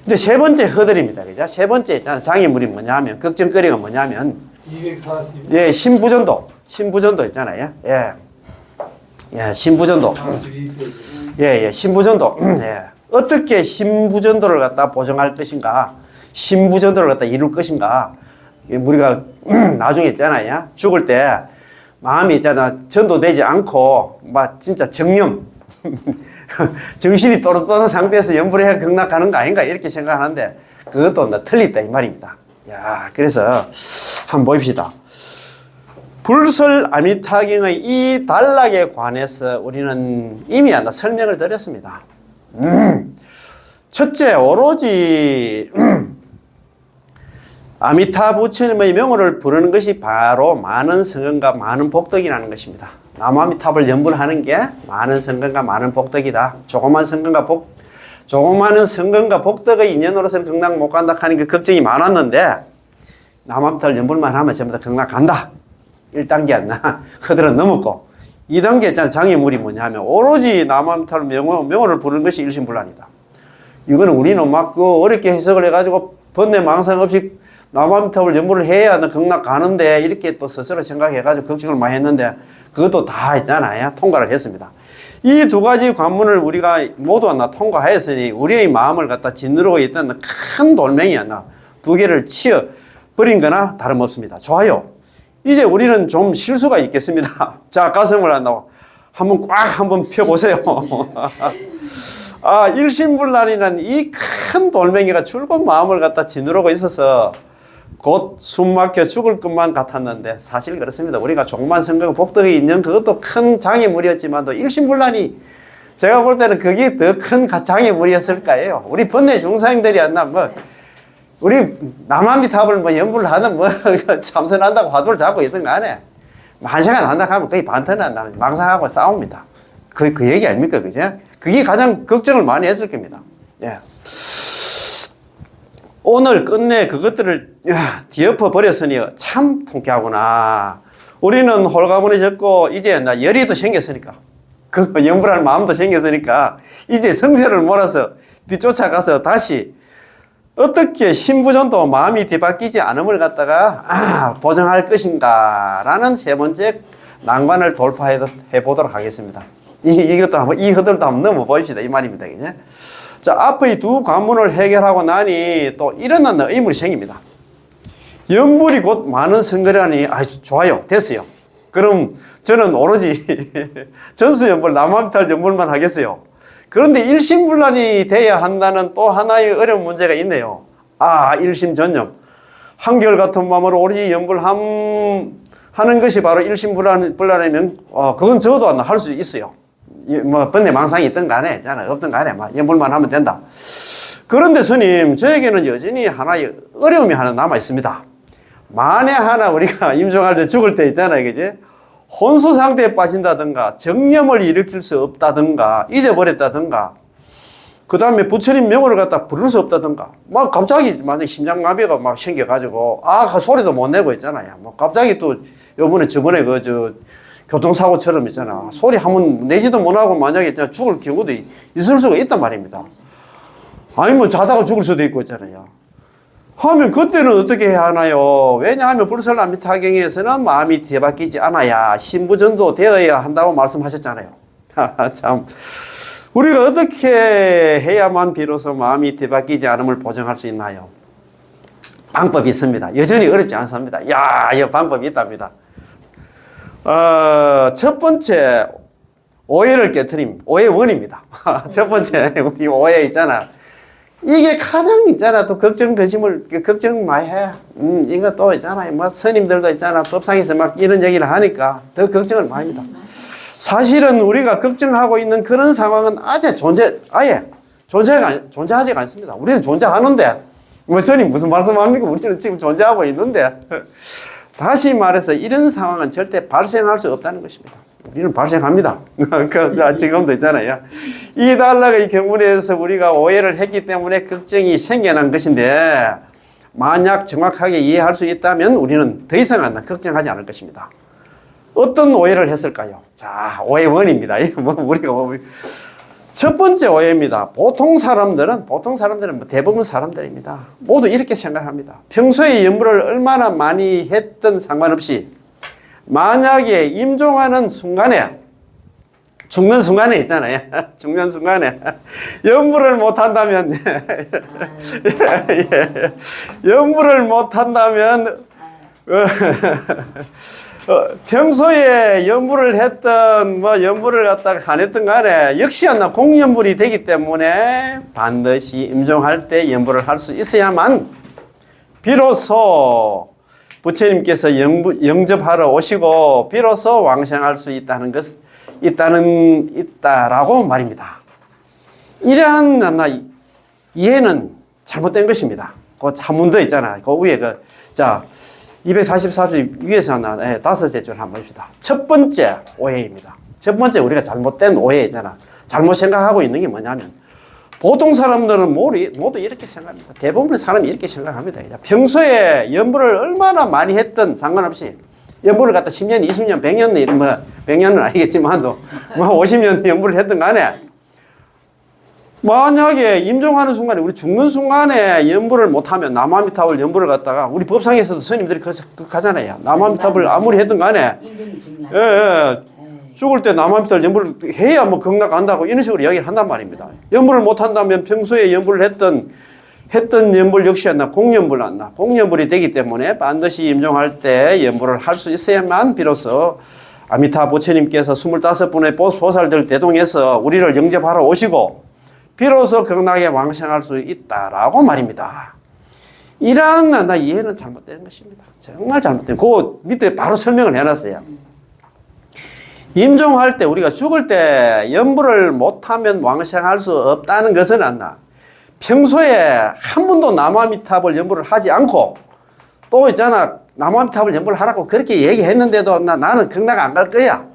이제 세 번째 허들입니다. 그죠? 세 번째 있잖아. 장애물이 뭐냐면, 걱정거리가 뭐냐면, 240. 예, 신부전도 있잖아요. 예, 신부전도. 42페이지. 예, 신부전도. 예. 어떻게 신부전도를 갖다 보정할 것인가, 신부전도를 갖다 이룰 것인가, 우리가 나중에 있잖아요. 죽을 때 마음이 있잖아. 전도되지 않고, 막 진짜 정념. 정신이 또렷한 상태에서 연불해 극락하는 거 아닌가 이렇게 생각하는데 그것도 틀리다 이 말입니다. 야, 그래서 한번 봅시다. 불설 아미타경의 이 단락에 관해서 우리는 이미 설명을 드렸습니다. 첫째, 오로지 아미타 부처님의 명호를 부르는 것이 바로 많은 성은과 많은 복덕이라는 것입니다. 나무아미탑을 연불하는 게 많은 성근과 많은 복덕이다. 조그마한 성근과 복덕의 인연으로서는 극락 못 간다 하는 게 걱정이 많았는데 나무아미탑을 연불만 하면 전부 다 극락 간다. 1단계 허들은 넘었고 2단계 있잖아. 장애물이 뭐냐면 오로지 나무아미탑을 명호를 부르는 것이 일심불란이다. 이거는 우리는 막 그 어렵게 해석을 해가지고 번뇌 망상 없이 나무아미탑을 연불을 해야 극락 가는데 이렇게 또 스스로 생각해가지고 걱정을 많이 했는데 그것도 다 있잖아요. 통과를 했습니다. 이 두 가지 관문을 우리가 모두 통과하였으니 우리의 마음을 갖다 짓누르고 있던 큰 돌멩이 두 개를 치어 버린 거나 다름없습니다. 좋아요. 이제 우리는 좀 쉴 수가 있겠습니다. 자, 가슴을 한번 꽉 한번 펴보세요. 아, 일심불란이라는 이 큰 돌멩이가 줄곧 마음을 갖다 짓누르고 있어서 곧 숨 막혀 죽을 것만 같았는데 사실 그렇습니다. 우리가 조그만 성경 복덕이 있는 그것도 큰 장애물이었지만도 일심불란이 제가 볼 때는 그게 더 큰 장애물이었을까요? 우리 번뇌 중생들이 우리 남아미탑을 연불을 하든 참선한다고 화두를 잡고 있던 거 안에 한 시간 한다 하면 거의 반턴 한다 망상하고 싸웁니다. 그 얘기 아닙니까? 그죠? 그게 가장 걱정을 많이 했을 겁니다. 예. 오늘 끝내 그것들을 뒤엎어 버렸으니 참 통쾌하구나. 우리는 홀가분해졌고 이제 열의도 생겼으니까 그 연불할 마음도 생겼으니까 이제 성세를 몰아서 뒤쫓아가서 다시 어떻게 신부전도 마음이 뒤바뀌지 않음을 갖다가 보정할 것인가 라는 세 번째 난관을 돌파해 보도록 하겠습니다. 이것도 한번 이 허들도 한번 넘어봅시다 이 말입니다. 그죠? 자, 앞의 두 관문을 해결하고 나니 또 일어난 의문이 생깁니다. 연불이 곧 많은 성거라니 좋아요. 됐어요. 그럼 저는 오로지 전수연불 나무아미탈 연불만 하겠어요. 그런데 일심불란이 돼야 한다는 또 하나의 어려운 문제가 있네요. 일심전념. 한결같은 마음으로 오로지 연불하는 것이 바로 일심불란이면 그건 저도 할 수 있어요. 뭐 번뇌 망상이 있든 간에 없든 간에 연불만 하면 된다. 그런데 스님, 저에게는 여전히 하나의 어려움이 하나 남아 있습니다. 만에 하나 우리가 임종할 때 죽을 때 있잖아요, 그지? 혼수 상태에 빠진다든가 정념을 일으킬 수 없다든가 잊어버렸다든가 그 다음에 부처님 명호를 갖다 부를 수 없다든가 갑자기 만약 심장마비가 생겨가지고 소리도 못 내고 있잖아요. 갑자기 또 저번에 교통사고처럼 있잖아. 소리 한번 내지도 못하고 만약에 죽을 경우도 있을 수가 있단 말입니다. 아니면 자다가 죽을 수도 있고 있잖아요. 하면 그때는 어떻게 해야 하나요? 왜냐하면 불설아미타경에서는 마음이 뒤바뀌지 않아야 신부전도 되어야 한다고 말씀하셨잖아요. 참 우리가 어떻게 해야만 비로소 마음이 뒤바뀌지 않음을 보정할 수 있나요? 방법이 있습니다. 여전히 어렵지 않습니다. 이 방법이 있답니다. 첫 번째 오해를 깨트림, 오해 원입니다. 첫 번째 우리 오해 있잖아. 이게 가장 있잖아. 또 걱정, 근심을, 걱정 많이 해. 이거 또 있잖아요. 뭐 스님들도 있잖아. 법상에서 막 이런 얘기를 하니까 더 걱정을 많이 합니다. 사실은 우리가 걱정하고 있는 그런 상황은 아예 존재하지 않습니다. 우리는 존재하는데, 뭐 스님 무슨 말씀합니까? 우리는 지금 존재하고 있는데. 다시 말해서 이런 상황은 절대 발생할 수 없다는 것입니다. 우리는 발생합니다. 지금도 있잖아요. 이 단락의 경우에서 우리가 오해를 했기 때문에 걱정이 생겨난 것인데, 만약 정확하게 이해할 수 있다면 우리는 더 이상 걱정하지 않을 것입니다. 어떤 오해를 했을까요? 자, 오해 원입니다. 첫 번째 오해입니다. 보통 사람들은 대부분 사람들입니다. 모두 이렇게 생각합니다. 평소에 염불을 얼마나 많이 했든 상관없이 만약에 임종하는 순간에, 죽는 순간에 있잖아요. 죽는 순간에 염불을 못한다면 염불을 못한다면 평소에 염불을 했던 염불을 갖다가 안 했던 간에 역시 공염불이 되기 때문에 반드시 임종할 때 염불을 할 수 있어야만 비로소 부처님께서 영접하러 오시고 비로소 왕생할 수 있다라고 말입니다. 이러한 이해는 잘못된 것입니다. 그 한문도 있잖아. 그 위에 244쪽 위에서 다섯째 줄 한번 봅시다. 첫 번째 오해입니다. 첫 번째 우리가 잘못된 오해잖아. 잘못 생각하고 있는 게 뭐냐면, 보통 사람들은 모두 이렇게 생각합니다. 대부분의 사람이 이렇게 생각합니다. 평소에 염불을 얼마나 많이 했든 상관없이 염불을 갖다 10년, 20년, 100년 이런 100년은 아니겠지만도 50년 염불을 했든 간에 만약에 임종하는 순간에, 우리 죽는 순간에 염불을 못하면 남아미탑을 염불을 갖다가, 우리 법상에서도 스님들이 그렇게 남아미탑을 아무리 했든 간에 죽을 때 남아미탑을 염불을 해야 극락 간다고 이런 식으로 이야기를 한단 말입니다. 염불을 못한다면 평소에 염불을 했던 염불 역시 공염불 공염불이 되기 때문에 반드시 임종할 때 염불을 할 수 있어야만 비로소 아미타 부처님께서 25분의 보살들 대동해서 우리를 영접하러 오시고 비로소 극락에 왕생할 수 있다라고 말입니다. 이러한 이해는 잘못된 것입니다. 정말 잘못된. 그 밑에 바로 설명을 해놨어요. 임종할 때, 우리가 죽을 때 염불을 못하면 왕생할 수 없다는 것은 평소에 한 번도 남아미탑을 염불을 하지 않고, 또 있잖아, 남아미탑을 염불을 하라고 그렇게 얘기했는데도 나는 극락 안 갈 거야,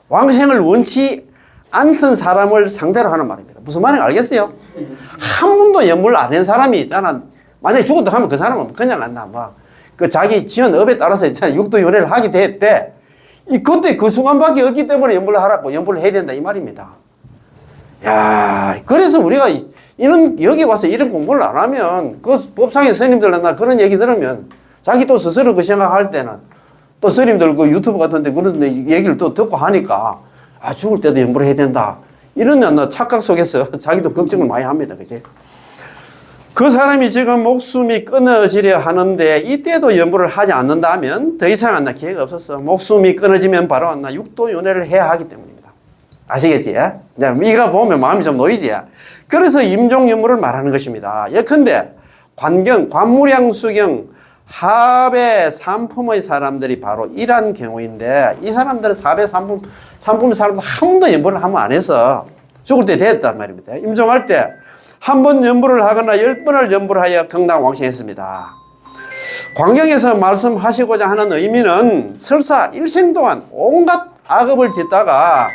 왕생을 원치 않던 사람을 상대로 하는 말입니다. 무슨 말인지 알겠어요? 한 번도 염불을 안 한 사람이 있잖아. 만약에 죽었다 하면 그 사람은 그냥 자기 지은 업에 따라서 있잖아, 육도윤회를 하게 됐대. 그때 그 순간밖에 없기 때문에 염불을 하라고, 염불을 해야 된다 이 말입니다. 야, 그래서 우리가 여기 와서 이런 공부를 안 하면, 그 법상의 스님들 그런 얘기 들으면 자기 또 스스로 그 생각할 때는 또 스님들 그 유튜브 같은데 그런 얘기를 또 듣고 하니까, 죽을 때도 염불을 해야 된다, 이런 착각 속에서 자기도 걱정을 많이 합니다. 그치? 그 사람이 지금 목숨이 끊어지려 하는데 이때도 염불을 하지 않는다면 더 이상 기회가 없었어. 목숨이 끊어지면 바로 육도윤회를 해야 하기 때문입니다. 아시겠지? 이거 보면 마음이 좀 놓이지? 그래서 임종염불을 말하는 것입니다. 예컨대 관무량 수경 하배 삼품의 사람들이 바로 이러한 경우인데, 이 사람들은 사배 삼품의 사람들 한 번도 염불을 한번 안 해서 죽을 때 됐단 말입니다. 임종할 때 한 번 염불을 하거나 10번을 염불하여 극락 왕생했습니다. 광경에서 말씀하시고자 하는 의미는 설사 일생 동안 온갖 악업을 짓다가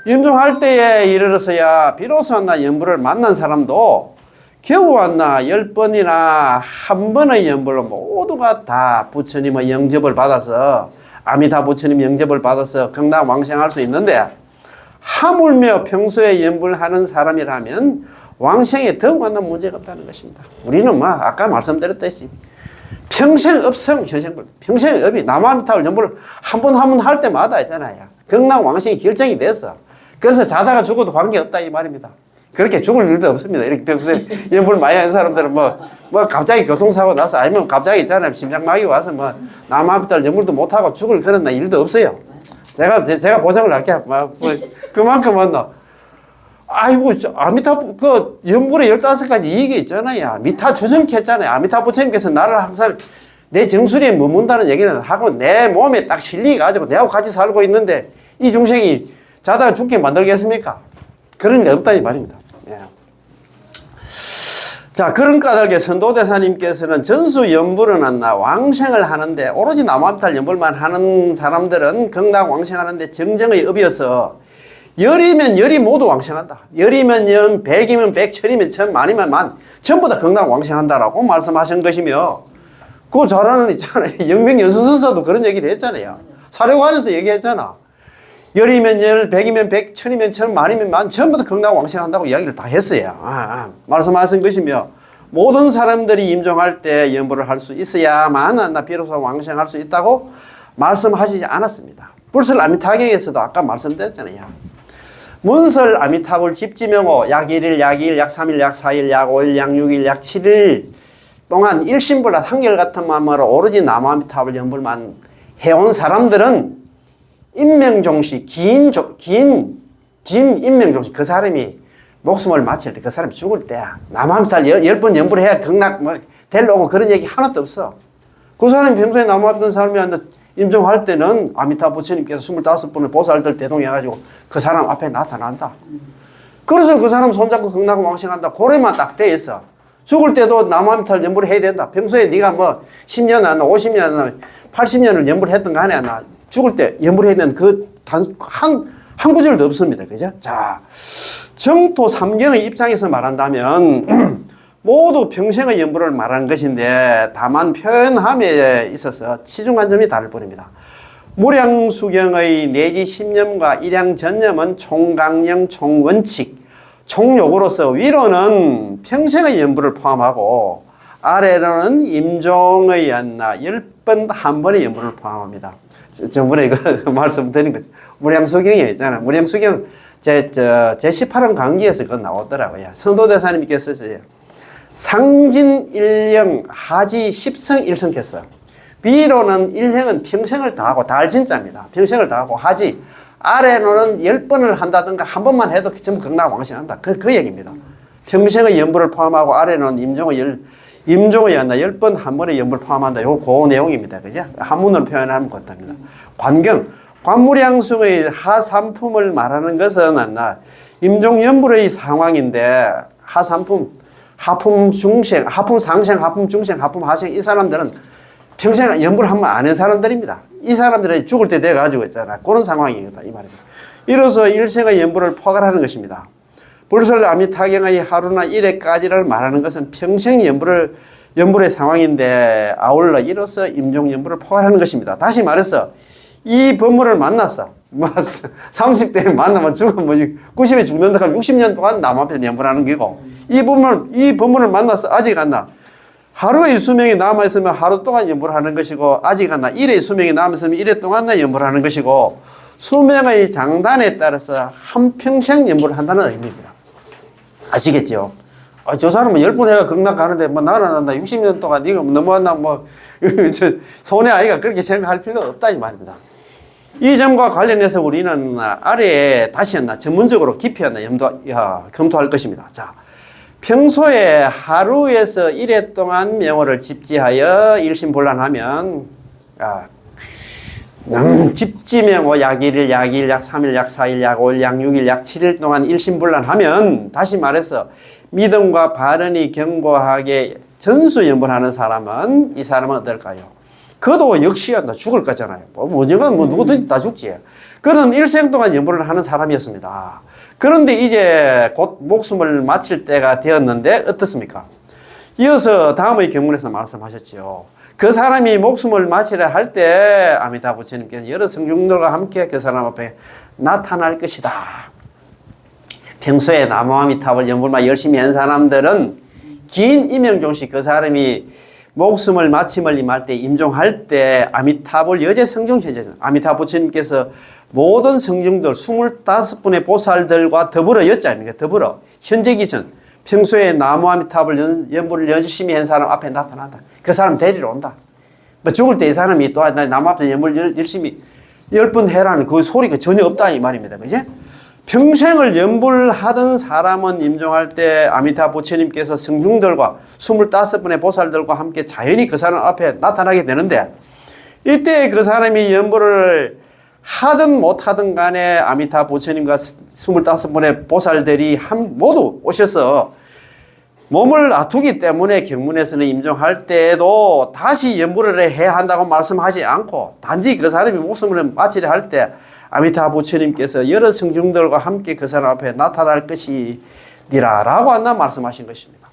임종할 때에 이르러서야 비로소 염불을 만난 사람도 겨우 10번이나 한 번의 염불로 모두가 다 부처님의 영접을 받아서, 아미타 부처님 영접을 받아서 극락 왕생할 수 있는데, 하물며 평소에 염불하는 사람이라면 왕생에 더욱 문제가 없다는 것입니다. 우리는 아까 말씀드렸듯이 평생 업성 현생불, 평생 업이 남아미타를 염불을 한 번 할 때마다 있잖아요, 극락 왕생이 결정이 됐어. 그래서 자다가 죽어도 관계없다 이 말입니다. 그렇게 죽을 일도 없습니다. 이렇게 평소에 염불 많이 하는 사람들은 갑자기 교통사고 나서, 아니면 갑자기 있잖아요, 심장마비 와서 남아미타를 염불도 못하고 죽을 그런 일도 없어요. 제가 보장을 할게요. 그만큼은 아이고, 아미타부, 연불에 15가지 이익이 있잖아요. 미타 주정했잖아요. 아미타부 부처님께서 나를 항상 내 정수리에 머문다는 얘기는 하고 내 몸에 딱 실리가지고 내하고 같이 살고 있는데 이 중생이 자다가 죽게 만들겠습니까? 그런 게 없다, 이 말입니다. 예. 자, 그런 까닭에 선도대사님께서는 전수 연불은 안나 왕생을 하는데 오로지 나무아미탈 연불만 하는 사람들은 극락 왕생하는데 정정의 업이어서 열이면 열이 모두 왕생한다. 열이면 연, 백이면 백, 천이면 천, 만이면 만, 전부 다 극락 왕생한다라고 말씀하신 것이며, 그거 잘하는 있잖아요. 영명연수선서도 그런 얘기를 했잖아요. 사료관에서 얘기했잖아. 열이면 열, 백이면 백, 천이면 천, 만이면 만, 전부 다 극락 왕생한다고 이야기를 다 했어요. 말씀하신 것이며, 모든 사람들이 임종할 때 연불을 할 수 있어야만 나 비로소 왕생할 수 있다고 말씀하시지 않았습니다. 불설 아미타경에서도 아까 말씀드렸잖아요. 문설 아미타불 집지명호 약 1일, 약 2일, 약 3일, 약 4일, 약 5일, 약 6일, 약 7일 동안 일심불란 한결같은 마음으로 오로지 나무아미타불 연불만 해온 사람들은 인명종시, 긴 인명종시, 그 사람이 목숨을 마칠 때, 그 사람이 죽을 때 나무아미타불 10번 연불해야 극락 되려고 그런 얘기 하나도 없어. 그 사람이 평소에 나무아미타불 사람이 임종할 때는 아미타 부처님께서 25분을 보살들 대동해가지고 그 사람 앞에 나타난다. 그래서 그 사람 손잡고 극락 왕생한다. 고래만 딱 돼 있어. 죽을 때도 나무아미타를 연불 해야 된다. 평소에 네가 뭐 10년 안 50년 안 80년을 연불했던 거 아니야. 나 죽을 때 연불해야 되는 한 구절도 없습니다. 그죠? 자, 정토 삼경의 입장에서 말한다면 모두 평생의 연불을 말하는 것인데 다만 표현함에 있어서 치중한 점이 다를 뿐입니다. 무량수경의 내지 10년과 일양전념은 총강령, 총원칙, 총욕으로서 위로는 평생의 연불을 포함하고 아래로는 임종의 연나 10번 한 번의 연불을 포함합니다. 저번에 이거 말씀드린 거죠. 무량수경에 있잖아. 무량수경 제 18원 강기에서 그거 나오더라고요. 성도대사님께서 상진 일령 하지 십성 일성했어. 위로는 일형은 평생을 다하고 달진자입니다. 평생을 다하고 하지 아래로는 10번을 한다든가 한 번만 해도 전부 극락 왕생한다. 그 얘기입니다. 평생의 연불을 포함하고 아래로는 임종의 연나 10번 한 번의 연불 포함한다. 요거 그 내용입니다. 그죠? 한문으로 표현하면 그렇답니다. 관경 관무량승의 하삼품을 말하는 것은 임종 연불의 상황인데 하삼품 하품 중생, 하품 상생, 하품 중생, 하품 하생 이 사람들은 평생 연불 한 번 안 한 사람들입니다. 이 사람들이 죽을 때 돼가지고 있잖아. 그런 상황이다 이 말입니다. 이로써 일생의 연불을 포괄하는 것입니다. 불설 아미타경의 하루나 일회까지를 말하는 것은 평생 연불의 상황인데 아울러 이로써 임종 연불을 포괄하는 것입니다. 다시 말해서 이 법문을 만났어. 30대에 만나면 죽으면 90에 죽는다 하면 60년 동안 남 앞에 연불하는 거고 이 법문을 만나서 아직 안 나. 하루의 수명이 남아있으면 하루 동안 연불하는 것이고 아직 안 나. 일의 수명이 남아있으면 일회 동안 연불하는 것이고 수명의 장단에 따라서 한평생 연불을 한다는 의미입니다. 아시겠죠? 저 사람은 10번 해가 극락 가는데 뭐 나는 60년 동안 네가 너무한다 뭐 손해 아이가 그렇게 생각할 필요 없다 이 말입니다. 이 점과 관련해서 우리는 아래에 다시 전문적으로 깊이 검토할 것입니다. 자, 평소에 하루에서 1회 동안 명호를 집지하여 일심불란하면 집지명호 약 1일, 약 2일, 약 3일, 약 4일, 약 5일, 약 6일, 약 7일 동안 일심불란하면 다시 말해서 믿음과 바른이 견고하게 전수연불하는 사람은 이 사람은 어떨까요? 그도 역시 죽을 거잖아요. 언젠가 누구든지 다 죽지. 그는 일생 동안 연불을 하는 사람이었습니다. 그런데 이제 곧 목숨을 마칠 때가 되었는데 어떻습니까? 이어서 다음의 경문에서 말씀하셨죠. 그 사람이 목숨을 마치려 할 때 아미타 부처님께서 여러 성중들과 함께 그 사람 앞에 나타날 것이다. 평소에 나무아미타불 연불만 열심히 한 사람들은 긴 임명종시 그 사람이 목숨을 마침을 임할 때 임종할 때 아미타불 여제 성중 현재 아미타 부처님께서 모든 성중들 25분의 보살들과 더불어 여자입니까? 더불어 현재 기선 평소에 나무아미타불 연불을 열심히 한 사람 앞에 나타난다. 그 사람 데리러 온다. 뭐 죽을 때 이 사람이 또 나무 앞에 연불 열심히 10번 해라는 그 소리가 전혀 없다 이 말입니다. 그지? 평생을 연불하던 사람은 임종할 때 아미타 부처님께서 성중들과 25분의 보살들과 함께 자연히 그 사람 앞에 나타나게 되는데, 이때 그 사람이 연불을 하든 못하든 간에 아미타 부처님과 25분의 보살들이 모두 오셔서 몸을 아프기 때문에 경문에서는 임종할 때에도 다시 연불을 해야 한다고 말씀하지 않고, 단지 그 사람이 목숨을 바치려 할 때 아미타 부처님께서 여러 성중들과 함께 그 사람 앞에 나타날 것이니라 라고 한다 말씀하신 것입니다.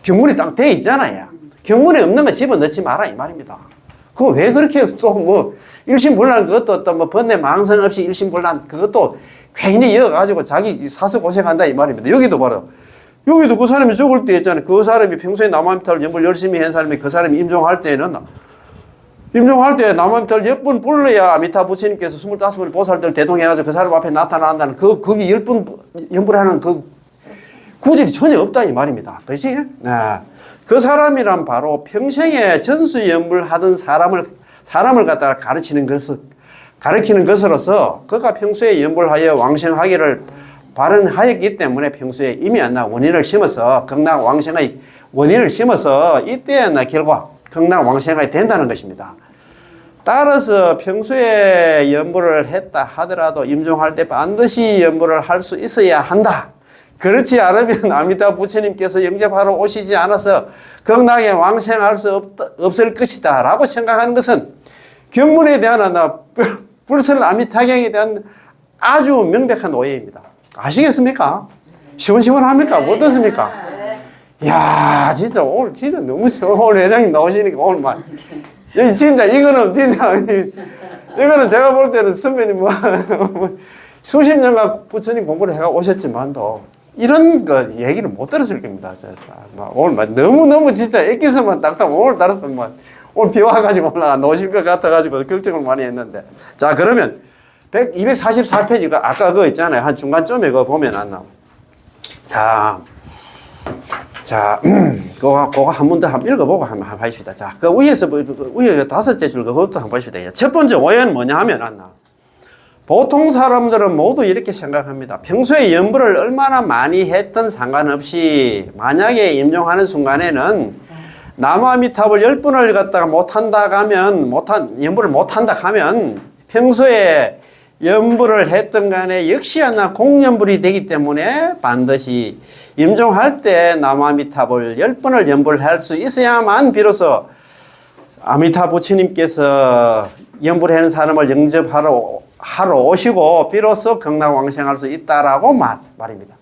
경문이 딱 돼 있잖아요. 경문에 없는 거 집어넣지 마라 이 말입니다. 그거 왜 그렇게 또 뭐 일심불란, 그것도 또 뭐 번뇌 망상 없이 일심불란, 그것도 괜히 이어가지고 자기 사서 고생한다 이 말입니다. 여기도 봐라. 여기도 그 사람이 죽을 때 있잖아요. 그 사람이 평소에 남아미타를 연불 열심히 한 사람이 그 사람이 임종할 때는, 임종할 때 남아미타를 10번 불러야 아미타 부처님께서 25번 보살들 대동해가지고 그 사람 앞에 나타난다는 거기 10번 연불하는 그 구질이 전혀 없다 이 말입니다. 그렇지? 네. 그 사람이란 바로 평생에 전수 연불하던 사람을 갖다가 가르치는 것으로서 그가 평소에 연불하여 왕생하기를 발언하였기 때문에 평소에 이미 원인을 심어서 극락왕생의 원인을 심어서 이때나 결과 극락왕생하게 된다는 것입니다. 따라서 평소에 연불을 했다 하더라도 임종할 때 반드시 연불을 할 수 있어야 한다. 그렇지 않으면 아미타 부처님께서 영접하러 오시지 않아서 극락에 왕생할 수 없을 것이다 라고 생각하는 것은 경문에 대한 불설 아미타경에 대한 아주 명백한 오해입니다. 아시겠습니까? 시원시원합니까? 어떻습니까? 이야, 진짜 오늘 진짜 너무 오늘 회장님 나오시니까 오늘 막 진짜 이거는 진짜 이거는 제가 볼 때는 선배님 수십 년간 부처님 공부를 해가 오셨지만도 이런 거 얘기를 못 들었을 겁니다. 오늘 너무너무 진짜 애기서만 딱딱 오늘 따라서 오늘 비 와가지고 오실 것 같아가지고 걱정을 많이 했는데. 자, 그러면 244페이지가 아까 그거 있잖아요. 한 중간쯤에 그거 보면 안 나와. 그거 한 번 더 한번 읽어보고 한번 하십시다. 자, 그 위에 다섯째 줄 그것도 한번 보십시다. 첫 번째 오해는 뭐냐 하면 안 나와. 보통 사람들은 모두 이렇게 생각합니다. 평소에 연불을 얼마나 많이 했든 상관없이 만약에 임종하는 순간에는 나무아미탑을 10번을 갖다가 연불을 못한다 하면 평소에 연불을 했던 간에 역시 공연불이 되기 때문에 반드시 임종할 때 나무아미탑을 10번을 연불을 할 수 있어야만 비로소 아미타 부처님께서 연불하는 사람을 영접하러 오시고 비로소 극락왕생할 수 있다라고 말입니다.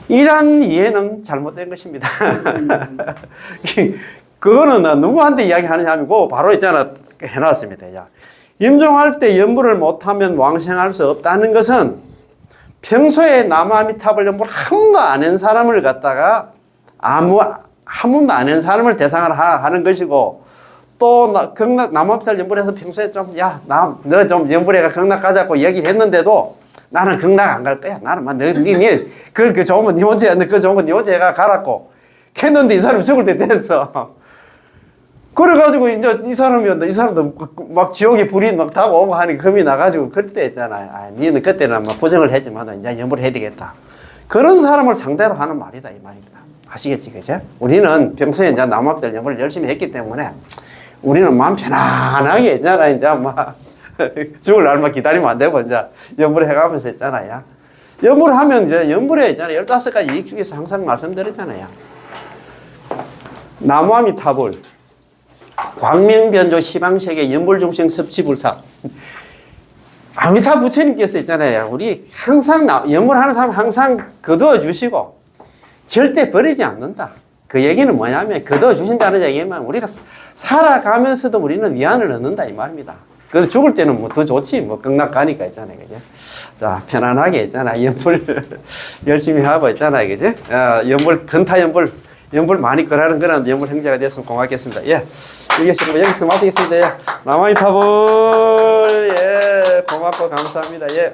이런 이해는 잘못된 것입니다. 그거는 누구한테 이야기하느냐 하면 바로 있잖아 해놨습니다. 야, 임종할 때 연불을 못하면 왕생할 수 없다는 것은 평소에 나무아미탑을 연불 한 번도 안 한 사람을 갖다가 한 번도 안 한 사람을 대상으로 하는 것이고, 또 나무아미탑 연불해서 평소에 너 좀 연불해가 극락 가자고 얘기를 했는데도 나는 극락 안 갈 거야. 나는 그 좋은 건 니 혼자 그 좋은 건 니 혼자 가라고 했는데 이 사람이 죽을 때 됐어. 그래가지고 이제 이 사람도 막 지옥에 불이 막 다가오고 하니 겁이 나가지고 그때 있잖아요. 니는 그때는 막 부정을 했지만 이제 연불을 해야 되겠다. 그런 사람을 상대로 하는 말이다 이 말입니다. 아시겠지, 그죠? 우리는 평소에 이제 남합들 연불을 열심히 했기 때문에 우리는 마음 편안하게 있잖아. 이제 막 죽을 날만 기다리면 안 되고 이제 연불을 해가면서 있잖아요. 연불을 하면 이제 연불에 있잖아요. 15가지 이익 중에서 항상 말씀드렸잖아요. 나무아미탑을 광명변조 시방세계 연불중생 섭취불사 아미타 부처님께서 있잖아요. 우리 항상 연불하는 사람 항상 거두어 주시고 절대 버리지 않는다. 그 얘기는 뭐냐면 거두어 주신다는 얘기면 우리가 살아가면서도 우리는 위안을 얻는다 이 말입니다. 그래서 죽을 때는 뭐 더 좋지 극락 가니까 있잖아요. 그죠? 자, 편안하게 있잖아요. 연불 열심히 하고 있잖아요. 그죠? 연불 근타 연불 많이 거라는 그런 연불 형제가 됐으면 고맙겠습니다. 예. 여기서 마치겠습니다. 예. 나무아미탑을, 예. 고맙고 감사합니다. 예.